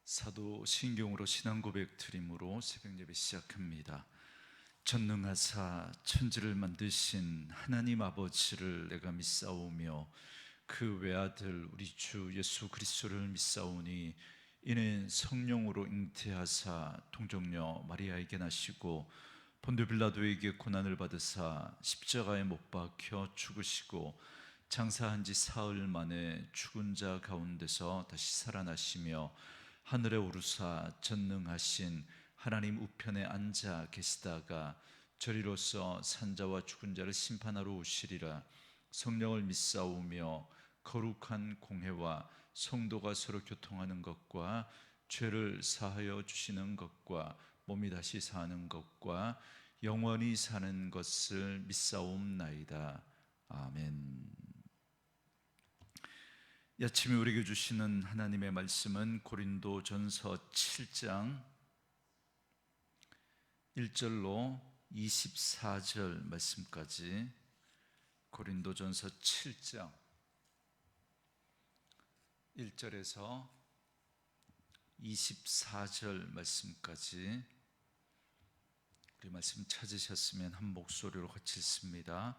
사도신경으로 신앙 고백 드림으로 새벽 예배 시작합니다. 전능하사 천지를 만드신 하나님 아버지를 내가 믿사오며 그 외아들 우리 주 예수 그리스도를 믿사오니 이는 성령으로 잉태하사 동정녀 마리아에게 나시고 본dio 빌라도에게 고난을 받으사 십자가에 못 박혀 죽으시고 장사한 지 사흘 만에 죽은 자 가운데서 다시 살아나시며 하늘에 오르사 전능하신 하나님 우편에 앉아 계시다가 저리로서 산자와 죽은 자를 심판하러 오시리라. 성령을 믿사오며 거룩한 공회와 성도가 서로 교통하는 것과 죄를 사하여 주시는 것과 몸이 다시 사는 것과 영원히 사는 것을 믿사옵나이다. 아멘. 이 아침에 우리에게 주시는 하나님의 말씀은 고린도전서 7장 1절로 24절 말씀까지, 고린도전서 7장 1절에서 24절 말씀까지 우리 말씀 찾으셨으면 한 목소리로 같이 읽습니다.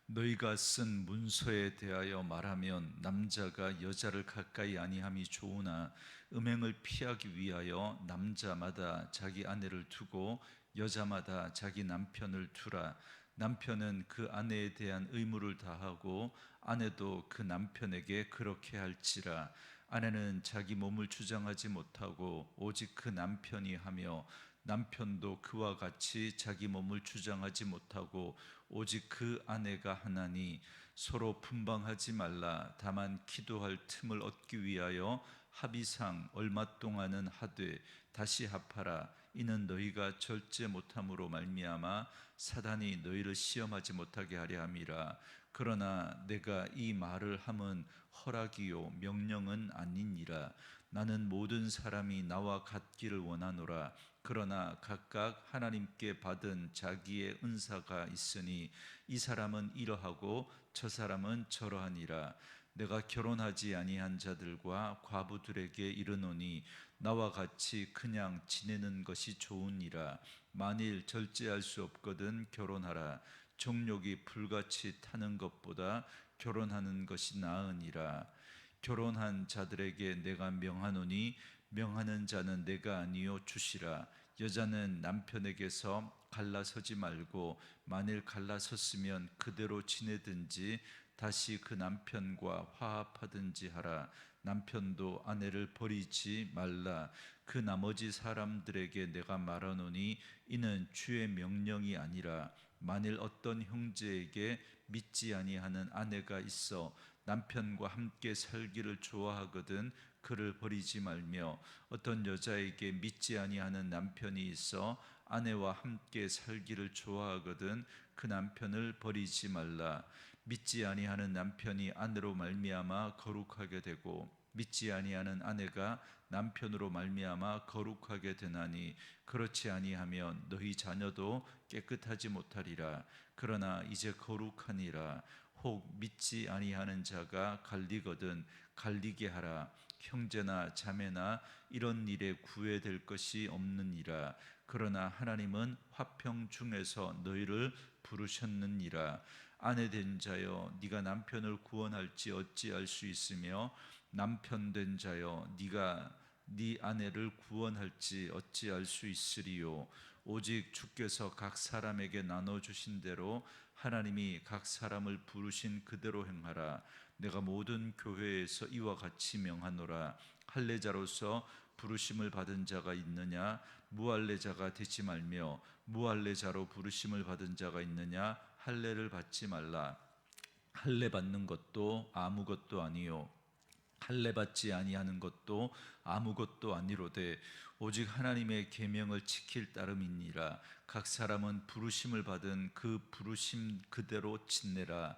너희가 쓴 문서에 대하여 말하면 남자가 여자를 가까이 아니함이 좋으나 음행을 피하기 위하여 남자마다 자기 아내를 두고 여자마다 자기 남편을 두라. 남편은 그 아내에 대한 의무를 다하고 아내도 그 남편에게 그렇게 할지라. 아내는 자기 몸을 주장하지 못하고 오직 그 남편이 하며 남편도 그와 같이 자기 몸을 주장하지 못하고 오직 그 아내가 하나니 서로 분방하지 말라. 다만 기도할 틈을 얻기 위하여 합의상 얼마 동안은 하되 다시 합하라. 이는 너희가 절제 못함으로 말미암아 사단이 너희를 시험하지 못하게 하려 함이라. 그러나 내가 이 말을 함은 허락이요 명령은 아니니라. 나는 모든 사람이 나와 같기를 원하노라. 그러나 각각 하나님께 받은 자기의 은사가 있으니 이 사람은 이러하고 저 사람은 저러하니라. 내가 결혼하지 아니한 자들과 과부들에게 이르노니 나와 같이 그냥 지내는 것이 좋으니라. 만일 절제할 수 없거든 결혼하라. 정욕이 불같이 타는 것보다 결혼하는 것이 나으니라. 결혼한 자들에게 내가 명하노니 명하는 자는 내가 아니요 주시라. 여자는 남편에게서 갈라서지 말고 만일 갈라섰으면 그대로 지내든지 다시 그 남편과 화합하든지 하라. 남편도 아내를 버리지 말라. 그 나머지 사람들에게 내가 말하노니 이는 주의 명령이 아니라 만일 어떤 형제에게 믿지 아니하는 아내가 있어 남편과 함께 살기를 좋아하거든 그를 버리지 말며 어떤 여자에게 믿지 아니하는 남편이 있어 아내와 함께 살기를 좋아하거든 그 남편을 버리지 말라. 믿지 아니하는 남편이 아내로 말미암아 거룩하게 되고 믿지 아니하는 아내가 남편으로 말미암아 거룩하게 되나니 그렇지 아니하면 너희 자녀도 깨끗하지 못하리라. 그러나 이제 거룩하니라. 혹 믿지 아니하는 자가 갈리거든 갈리게 하라. 형제나 자매나 이런 일에 구애될 것이 없느니라. 그러나 하나님은 화평 중에서 너희를 부르셨느니라. 아내 된 자여 네가 남편을 구원할지 어찌할 수 있으며 남편 된 자여 네가 네 아내를 구원할지 어찌할 수 있으리요. 오직 주께서 각 사람에게 나눠주신 대로 하나님이 각 사람을 부르신 그대로 행하라. 내가 모든 교회에서 이와 같이 명하노라. 할례자로서 부르심을 받은 자가 있느냐? 무할례자가 되지 말며 무할례자로 부르심을 받은 자가 있느냐? 할례를 받지 말라. 할례 받는 것도 아무것도 아니요 할례 받지 아니하는 것도 아무것도 아니로되 오직 하나님의 계명을 지킬 따름이니라. 각 사람은 부르심을 받은 그 부르심 그대로 지내라.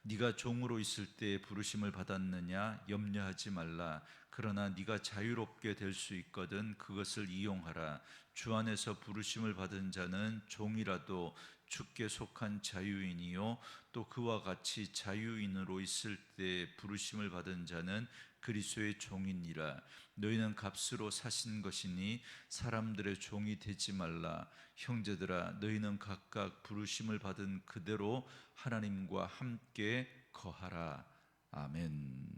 네가 종으로 있을 때 부르심을 받았느냐? 염려하지 말라. 그러나 네가 자유롭게 될 수 있거든 그것을 이용하라. 주 안에서 부르심을 받은 자는 종이라도 주께 속한 자유인이요 또 그와 같이 자유인으로 있을 때 부르심을 받은 자는 그리스도의 종이니라. 너희는 값으로 사신 것이니 사람들의 종이 되지 말라. 형제들아, 너희는 각각 부르심을 받은 그대로 하나님과 함께 거하라. 아멘.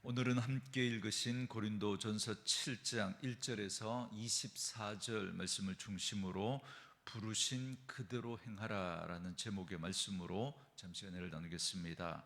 오늘은 함께 읽으신 고린도전서 7장 1절에서 24절 말씀을 중심으로 부르신 그대로 행하라라는 제목의 말씀으로 잠시 은혜를 나누겠습니다.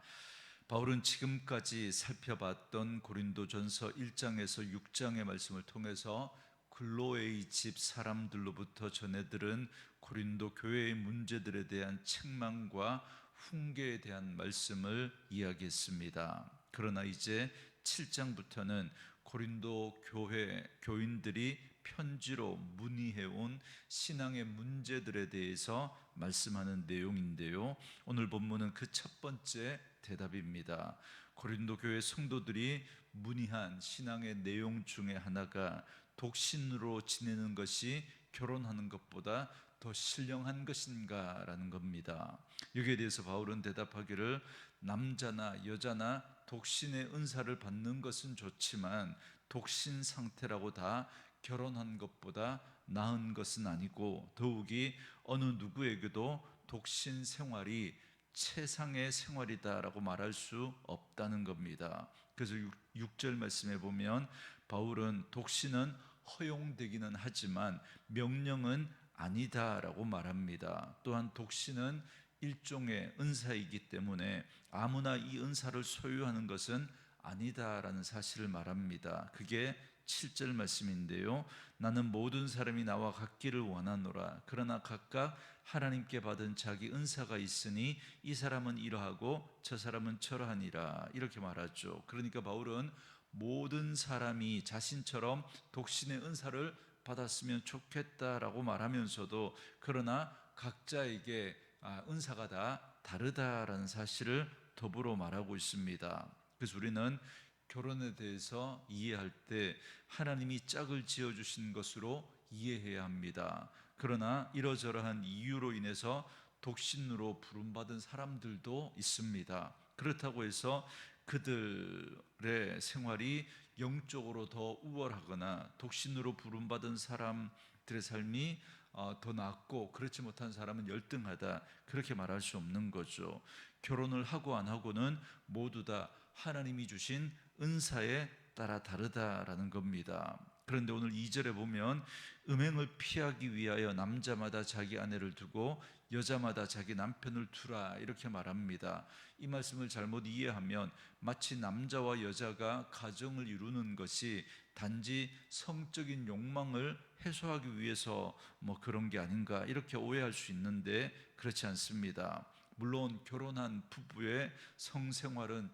바울은 지금까지 살펴봤던 고린도전서 1장에서 6장의 말씀을 통해서 글로에의 집 사람들로부터 전해 들은 고린도 교회의 문제들에 대한 책망과 훈계에 대한 말씀을 이야기했습니다. 그러나 이제 7장부터는 고린도 교회 교인들이 편지로 문의해온 신앙의 문제들에 대해서 말씀하는 내용인데요, 오늘 본문은 그 첫 번째 대답입니다. 고린도 교회 성도들이 문의한 신앙의 내용 중에 하나가 독신으로 지내는 것이 결혼하는 것보다 더 신령한 것인가 라는 겁니다. 여기에 대해서 바울은 대답하기를 남자나 여자나 독신의 은사를 받는 것은 좋지만 독신 상태라고 다 결혼한 것보다 나은 것은 아니고 더욱이 어느 누구에게도 독신 생활이 최상의 생활이다라고 말할 수 없다는 겁니다. 그래서 6절 말씀에 보면 바울은 독신은 허용되기는 하지만 명령은 아니다라고 말합니다. 또한 독신은 일종의 은사이기 때문에 아무나 이 은사를 소유하는 것은 아니다라는 사실을 말합니다. 그게 7절 말씀인데요, 나는 모든 사람이 나와 같기를 원하노라. 그러나 각각 하나님께 받은 자기 은사가 있으니 이 사람은 이러하고 저 사람은 저러하니라, 이렇게 말하죠. 그러니까 바울은 모든 사람이 자신처럼 독신의 은사를 받았으면 좋겠다라고 말하면서도 그러나 각자에게 은사가 다 다르다라는 사실을 더불어 말하고 있습니다. 그래서 우리는 결혼에 대해서 이해할 때 하나님이 짝을 지어주신 것으로 이해해야 합니다. 그러나 이러저러한 이유로 인해서 독신으로 부름받은 사람들도 있습니다. 그렇다고 해서 그들의 생활이 영적으로 더 우월하거나 독신으로 부름받은 사람들의 삶이 더 낫고 그렇지 못한 사람은 열등하다, 그렇게 말할 수 없는 거죠. 결혼을 하고 안 하고는 모두 다 하나님이 주신 은사에 따라 다르다라는 겁니다. 그런데 오늘 2절에 보면 음행을 피하기 위하여 남자마다 자기 아내를 두고 여자마다 자기 남편을 두라, 이렇게 말합니다. 이 말씀을 잘못 이해하면 마치 남자와 여자가 가정을 이루는 것이 단지 성적인 욕망을 해소하기 위해서 그런 게 아닌가, 이렇게 오해할 수 있는데 그렇지 않습니다. 물론 결혼한 부부의 성생활은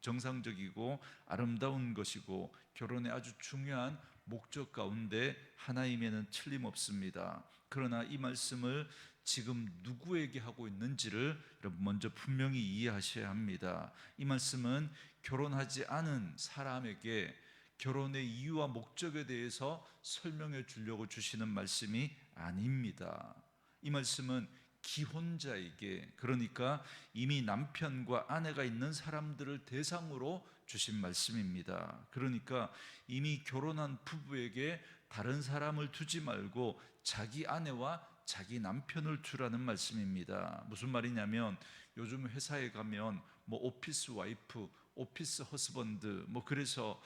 정상적이고 아름다운 것이고 결혼의 아주 중요한 목적 가운데 하나임에는 틀림없습니다. 그러나 이 말씀을 지금 누구에게 하고 있는지를 여러분 먼저 분명히 이해하셔야 합니다. 이 말씀은 결혼하지 않은 사람에게 결혼의 이유와 목적에 대해서 설명해 주려고 주시는 말씀이 아닙니다. 이 말씀은 기혼자에게, 그러니까 이미 남편과 아내가 있는 사람들을 대상으로 주신 말씀입니다. 그러니까 이미 결혼한 부부에게 다른 사람을 두지 말고 자기 아내와 자기 남편을 두라는 말씀입니다. 무슨 말이냐면 요즘 회사에 가면 오피스 와이프, 오피스 허스번드, 그래서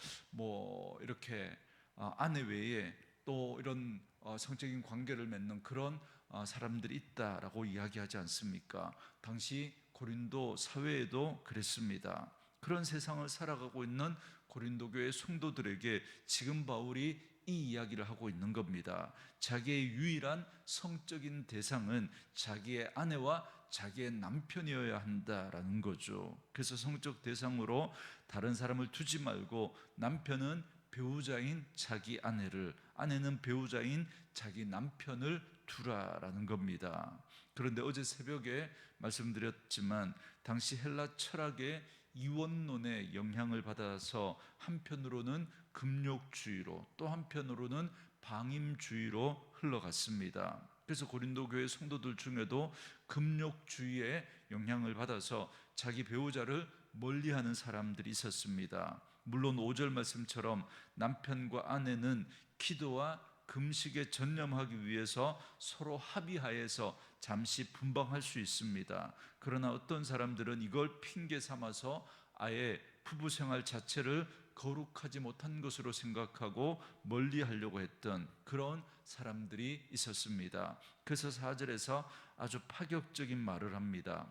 이렇게 아내 외에 또 이런 성적인 관계를 맺는 그런 사람들이 있다라고 이야기하지 않습니까? 당시 고린도 사회에도 그랬습니다. 그런 세상을 살아가고 있는 고린도 교회 성도들에게 지금 바울이 이 이야기를 하고 있는 겁니다. 자기의 유일한 성적인 대상은 자기의 아내와 자기의 남편이어야 한다라는 거죠. 그래서 성적 대상으로 다른 사람을 두지 말고 남편은 배우자인 자기 아내를, 아내는 배우자인 자기 남편을 두라라는 겁니다. 그런데 어제 새벽에 말씀드렸지만 당시 헬라 철학의 이원론의 영향을 받아서 한편으로는 금욕주의로 또 한편으로는 방임주의로 흘러갔습니다. 그래서 고린도 교회 성도들 중에도 금욕주의의 영향을 받아서 자기 배우자를 멀리하는 사람들이 있었습니다. 물론 5절 말씀처럼 남편과 아내는 기도와 금식에 전념하기 위해서 서로 합의하에서 잠시 분방할 수 있습니다. 그러나 어떤 사람들은 이걸 핑계 삼아서 아예 부부 생활 자체를 거룩하지 못한 것으로 생각하고 멀리하려고 했던 그런 사람들이 있었습니다. 그래서 4절에서 아주 파격적인 말을 합니다.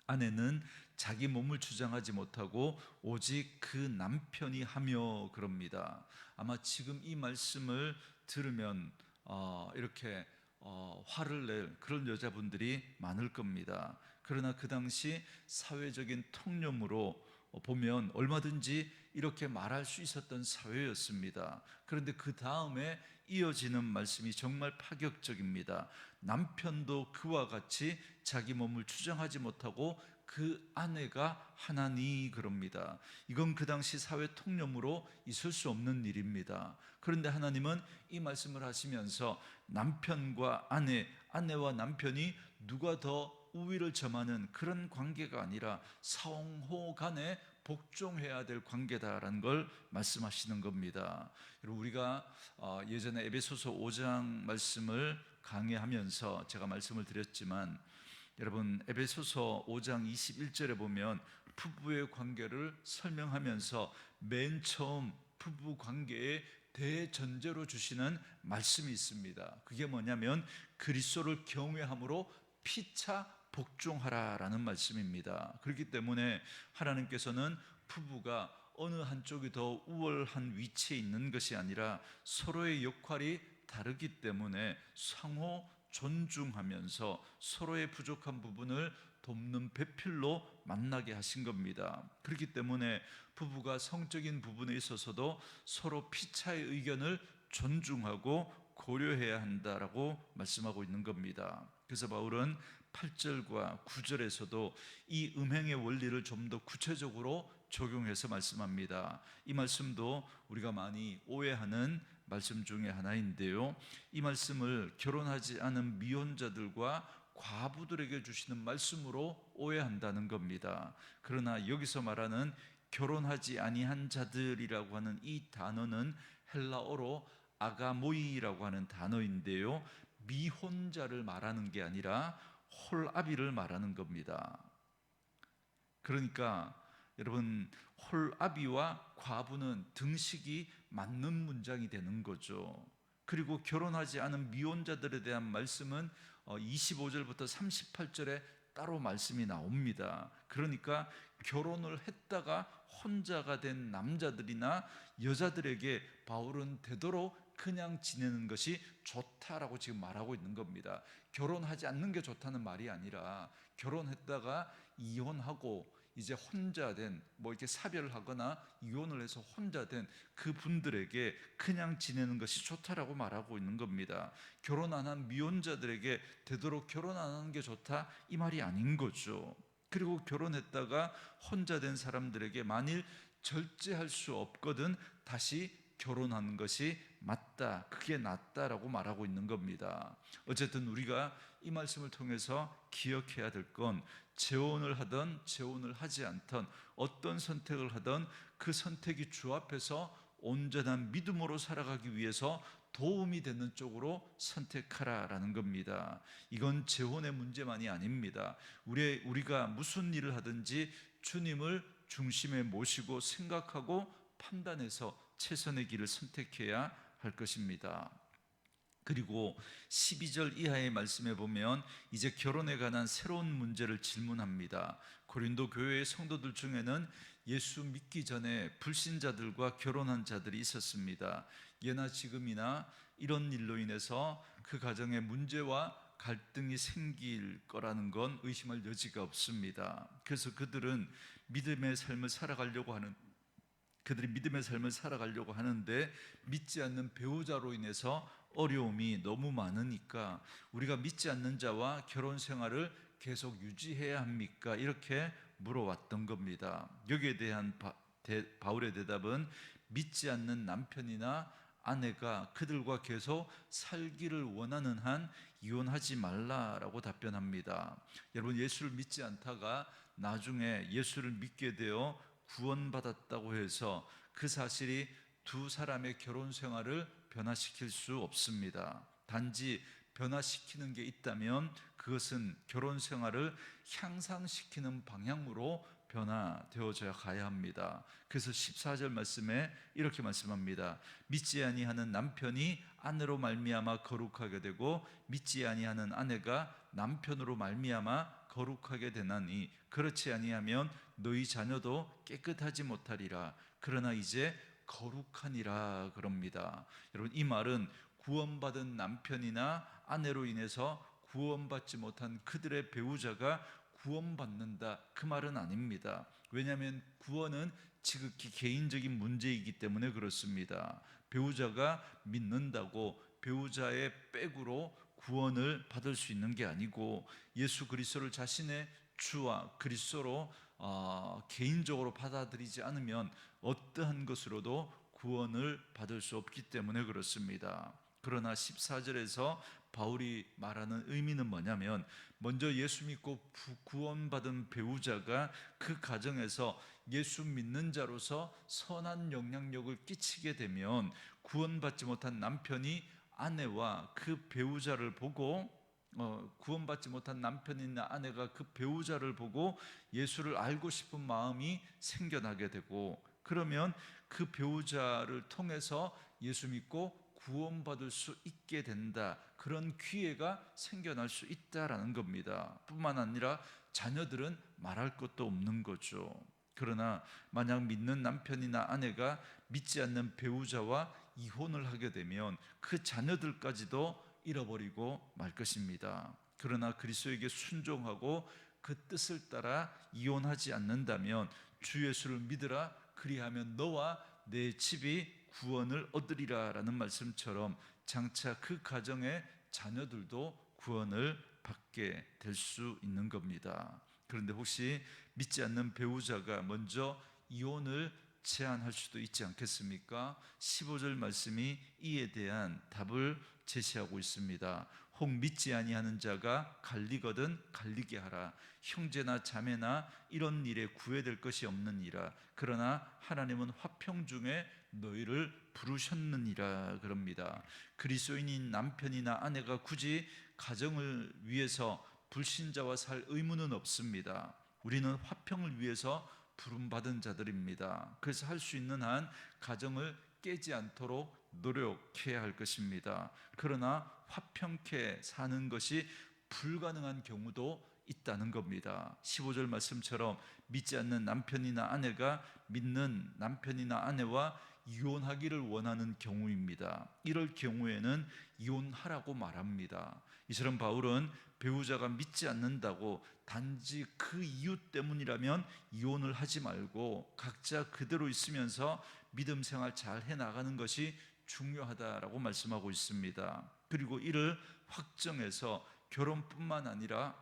아내는 자기 몸을 주장하지 못하고 오직 그 남편이 하며 그럽니다. 아마 지금 이 말씀을 들으면 이렇게 화를 낼 그런 여자분들이 많을 겁니다. 그러나 그 당시 사회적인 통념으로 보면 얼마든지 이렇게 말할 수 있었던 사회였습니다. 그런데 그 다음에 이어지는 말씀이 정말 파격적입니다. 남편도 그와 같이 자기 몸을 주장하지 못하고 그 아내가 하나니 그럽니다. 이건 그 당시 사회 통념으로 있을 수 없는 일입니다. 그런데 하나님은 이 말씀을 하시면서 남편과 아내와 남편이 누가 더 우위를 점하는 그런 관계가 아니라 상호 간에 복종해야 될 관계다라는 걸 말씀하시는 겁니다. 우리가 예전에 에베소서 5장 말씀을 강의하면서 제가 말씀을 드렸지만, 여러분 에베소서 5장 21절에 보면 부부의 관계를 설명하면서 맨 처음 부부 관계의 대전제로 주시는 말씀이 있습니다. 그게 뭐냐면 그리스도를 경외함으로 피차 복종하라라는 말씀입니다. 그렇기 때문에 하나님께서는 부부가 어느 한쪽이 더 우월한 위치에 있는 것이 아니라 서로의 역할이 다르기 때문에 상호 존중하면서 서로의 부족한 부분을 돕는 배필로 만나게 하신 겁니다. 그렇기 때문에 부부가 성적인 부분에 있어서도 서로 피차의 의견을 존중하고 고려해야 한다라고 말씀하고 있는 겁니다. 그래서 바울은 8절과 9절에서도 이 음행의 원리를 좀 더 구체적으로 적용해서 말씀합니다. 이 말씀도 우리가 많이 오해하는 말씀 중에 하나인데요, 이 말씀을 결혼하지 않은 미혼자들과 과부들에게 주시는 말씀으로 오해한다는 겁니다. 그러나 여기서 말하는 결혼하지 아니한 자들이라고 하는 이 단어는 헬라어로 아가모이라고 하는 단어인데요, 미혼자를 말하는 게 아니라 홀아비를 말하는 겁니다. 그러니까 여러분, 홀아비와 과부는 등식이 맞는 문장이 되는 거죠. 그리고 결혼하지 않은 미혼자들에 대한 말씀은 25절부터 38절에 따로 말씀이 나옵니다. 그러니까 결혼을 했다가 혼자가 된 남자들이나 여자들에게 바울은 되도록 그냥 지내는 것이 좋다라고 지금 말하고 있는 겁니다. 결혼하지 않는 게 좋다는 말이 아니라 결혼했다가 이혼하고 이제 혼자 된, 이렇게 사별을 하거나 이혼을 해서 혼자 된 그 분들에게 그냥 지내는 것이 좋다라고 말하고 있는 겁니다. 결혼 안 한 미혼자들에게 되도록 결혼 안 하는 게 좋다, 이 말이 아닌 거죠. 그리고 결혼했다가 혼자 된 사람들에게 만일 절제할 수 없거든 다시 결혼하는 것이 맞다, 그게 낫다라고 말하고 있는 겁니다. 어쨌든 우리가 이 말씀을 통해서 기억해야 될 건, 재혼을 하든 재혼을 하지 않든 어떤 선택을 하든 그 선택이 주 앞에서 온전한 믿음으로 살아가기 위해서 도움이 되는 쪽으로 선택하라라는 겁니다. 이건 재혼의 문제만이 아닙니다. 우리가 무슨 일을 하든지 주님을 중심에 모시고 생각하고 판단해서 최선의 길을 선택해야 할 것입니다. 그리고 12절 이하의 말씀에 보면 이제 결혼에 관한 새로운 문제를 질문합니다. 고린도 교회의 성도들 중에는 예수 믿기 전에 불신자들과 결혼한 자들이 있었습니다. 예나 지금이나 이런 일로 인해서 그 가정에 문제와 갈등이 생길 거라는 건 의심할 여지가 없습니다. 그래서 그들이 믿음의 삶을 살아가려고 하는데 믿지 않는 배우자로 인해서 어려움이 너무 많으니까 우리가 믿지 않는 자와 결혼 생활을 계속 유지해야 합니까? 이렇게 물어왔던 겁니다. 여기에 대한 바울의 대답은 믿지 않는 남편이나 아내가 그들과 계속 살기를 원하는 한 이혼하지 말라라고 답변합니다. 여러분, 예수를 믿지 않다가 나중에 예수를 믿게 되어 구원받았다고 해서 그 사실이 두 사람의 결혼 생활을 변화시킬 수 없습니다. 단지 변화시키는 게 있다면 그것은 결혼 생활을 향상시키는 방향으로 변화되어져야 가야 합니다. 그래서 14절 말씀에 이렇게 말씀합니다. 믿지 아니하는 남편이 아내로 말미암아 거룩하게 되고 믿지 아니하는 아내가 남편으로 말미암아 거룩하게 되나니 그렇지 아니하면 너희 자녀도 깨끗하지 못하리라. 그러나 이제 거룩하니라 그럽니다. 여러분, 이 말은 구원받은 남편이나 아내로 인해서 구원받지 못한 그들의 배우자가 구원받는다, 그 말은 아닙니다. 왜냐하면 구원은 지극히 개인적인 문제이기 때문에 그렇습니다. 배우자가 믿는다고 배우자의 백으로 구원을 받을 수 있는 게 아니고 예수 그리스도를 자신의 주와 그리스도로 개인적으로 받아들이지 않으면 어떠한 것으로도 구원을 받을 수 없기 때문에 그렇습니다. 그러나 14절에서 바울이 말하는 의미는 뭐냐면, 먼저 예수 믿고 구원받은 배우자가 그 가정에서 예수 믿는 자로서 선한 영향력을 끼치게 되면 구원받지 못한 남편이 아내와 그 배우자를 보고 구원받지 못한 남편이나 아내가 그 배우자를 보고 예수를 알고 싶은 마음이 생겨나게 되고, 그러면 그 배우자를 통해서 예수 믿고 구원받을 수 있게 된다, 그런 기회가 생겨날 수 있다라는 겁니다. 뿐만 아니라 자녀들은 말할 것도 없는 거죠. 그러나 만약 믿는 남편이나 아내가 믿지 않는 배우자와 이혼을 하게 되면 그 자녀들까지도 잃어버리고 말 것입니다. 그러나 그리스도에게 순종하고 그 뜻을 따라 이혼하지 않는다면 주 예수를 믿으라, 그리하면 너와 내 집이 구원을 얻으리라 라는 말씀처럼 장차 그 가정의 자녀들도 구원을 받게 될 수 있는 겁니다. 그런데 혹시 믿지 않는 배우자가 먼저 이혼을 제안할 수도 있지 않겠습니까? 15절 말씀이 이에 대한 답을 제시하고 있습니다. 혹 믿지 아니하는 자가 갈리거든 갈리게 하라. 형제나 자매나 이런 일에 구애될 것이 없느니라. 그러나 하나님은 화평 중에 너희를 부르셨느니라 그럽니다. 그리스도인인 남편이나 아내가 굳이 가정을 위해서 불신자와 살 의무는 없습니다. 우리는 화평을 위해서 부름받은 자들입니다. 그래서 할 수 있는 한 가정을 깨지 않도록 노력해야 할 것입니다. 그러나 화평케 사는 것이 불가능한 경우도 있다는 겁니다. 15절 말씀처럼 믿지 않는 남편이나 아내가 믿는 남편이나 아내와 이혼하기를 원하는 경우입니다. 이럴 경우에는 이혼하라고 말합니다. 이처럼 바울은 배우자가 믿지 않는다고 단지 그 이유 때문이라면 이혼을 하지 말고 각자 그대로 있으면서 믿음 생활 잘 해나가는 것이 중요하다라고 말씀하고 있습니다. 그리고 이를 확정해서 결혼뿐만 아니라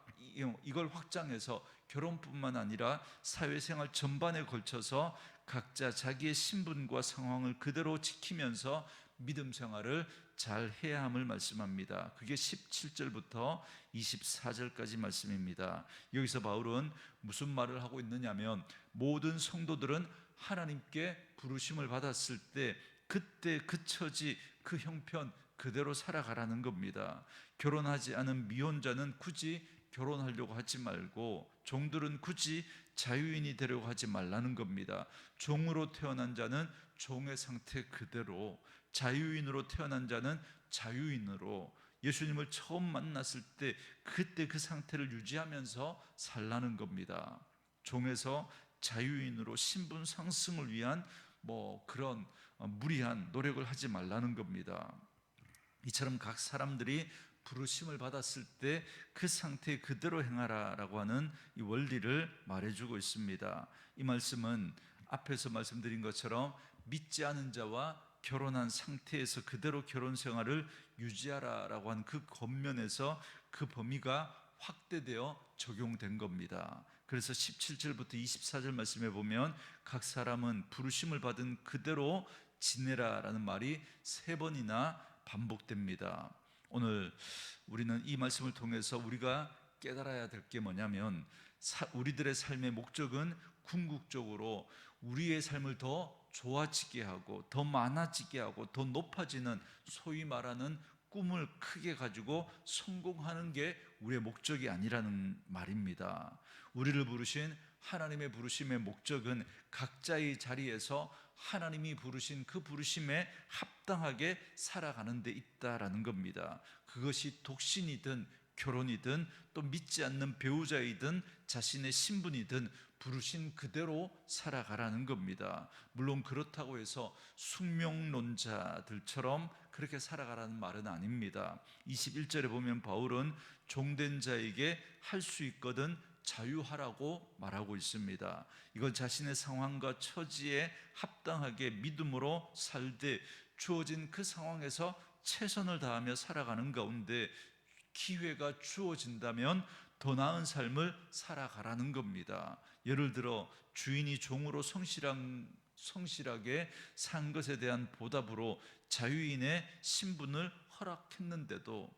이걸 확장해서 결혼뿐만 아니라 사회생활 전반에 걸쳐서 각자 자기의 신분과 상황을 그대로 지키면서 믿음 생활을 잘 해야 함을 말씀합니다. 그게 17절부터 24절까지 말씀입니다. 여기서 바울은 무슨 말을 하고 있느냐면, 모든 성도들은 하나님께 부르심을 받았을 때 그때 그 처지 그 형편 그대로 살아가라는 겁니다. 결혼하지 않은 미혼자는 굳이 결혼하려고 하지 말고, 종들은 굳이 자유인이 되려고 하지 말라는 겁니다. 종으로 태어난 자는 종의 상태 그대로, 자유인으로 태어난 자는 자유인으로, 예수님을 처음 만났을 때 그때 그 상태를 유지하면서 살라는 겁니다. 종에서 자유인으로 신분 상승을 위한 그런 무리한 노력을 하지 말라는 겁니다. 이처럼 각 사람들이 부르심을 받았을 때 그 상태 그대로 행하라라고 하는 이 원리를 말해주고 있습니다. 이 말씀은 앞에서 말씀드린 것처럼 믿지 않은 자와 결혼한 상태에서 그대로 결혼 생활을 유지하라라고 한 그 겉면에서 그 범위가 확대되어 적용된 겁니다. 그래서 17절부터 24절 말씀에 보면 각 사람은 부르심을 받은 그대로 지내라라는 말이 3번이나 반복됩니다. 오늘 우리는 이 말씀을 통해서 우리가 깨달아야 될 게 뭐냐면, 우리들의 삶의 목적은 궁극적으로 우리의 삶을 더 좋아지게 하고 더 많아지게 하고 더 높아지는, 소위 말하는 꿈을 크게 가지고 성공하는 게 우리의 목적이 아니라는 말입니다. 우리를 부르신 하나님의 부르심의 목적은 각자의 자리에서 하나님이 부르신 그 부르심에 합당하게 살아가는 데 있다라는 겁니다. 그것이 독신이든 결혼이든 또 믿지 않는 배우자이든 자신의 신분이든 부르신 그대로 살아가라는 겁니다. 물론 그렇다고 해서 숙명론자들처럼 그렇게 살아가라는 말은 아닙니다. 21절에 보면 바울은 종된 자에게 할 수 있거든 자유하라고 말하고 있습니다. 이건 자신의 상황과 처지에 합당하게 믿음으로 살되 주어진 그 상황에서 최선을 다하며 살아가는 가운데 기회가 주어진다면 더 나은 삶을 살아가라는 겁니다. 예를 들어 주인이 종으로 성실하게 산 것에 대한 보답으로 자유인의 신분을 허락했는데도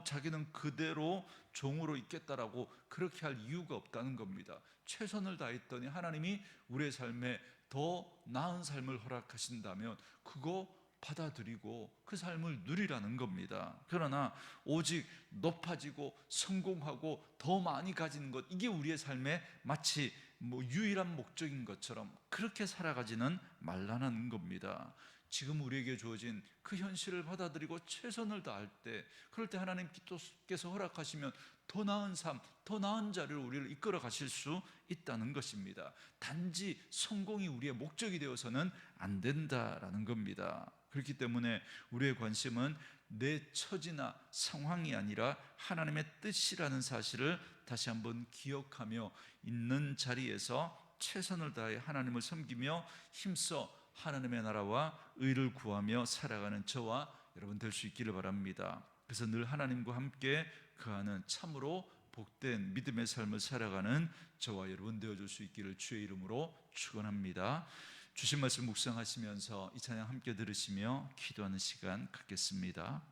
자기는 그대로 종으로 있겠다라고 그렇게 할 이유가 없다는 겁니다. 최선을 다했더니 하나님이 우리의 삶에 더 나은 삶을 허락하신다면 그거 받아들이고 그 삶을 누리라는 겁니다. 그러나 오직 높아지고 성공하고 더 많이 가지는 것, 이게 우리의 삶의 마치 유일한 목적인 것처럼 그렇게 살아가지는 말라는 겁니다. 지금 우리에게 주어진 그 현실을 받아들이고 최선을 다할 때, 그럴 때 하나님께서 허락하시면 더 나은 삶, 더 나은 자리로 우리를 이끌어 가실 수 있다는 것입니다. 단지 성공이 우리의 목적이 되어서는 안 된다라는 겁니다. 그렇기 때문에 우리의 관심은 내 처지나 상황이 아니라 하나님의 뜻이라는 사실을 다시 한번 기억하며 있는 자리에서 최선을 다해 하나님을 섬기며 힘써 하나님의 나라와 의를 구하며 살아가는 저와 여러분 될 수 있기를 바랍니다. 그래서 늘 하나님과 함께 거하는 참으로 복된 믿음의 삶을 살아가는 저와 여러분 되어줄 수 있기를 주의 이름으로 축원합니다. 주신 말씀 묵상하시면서 이 찬양 함께 들으시며 기도하는 시간 갖겠습니다.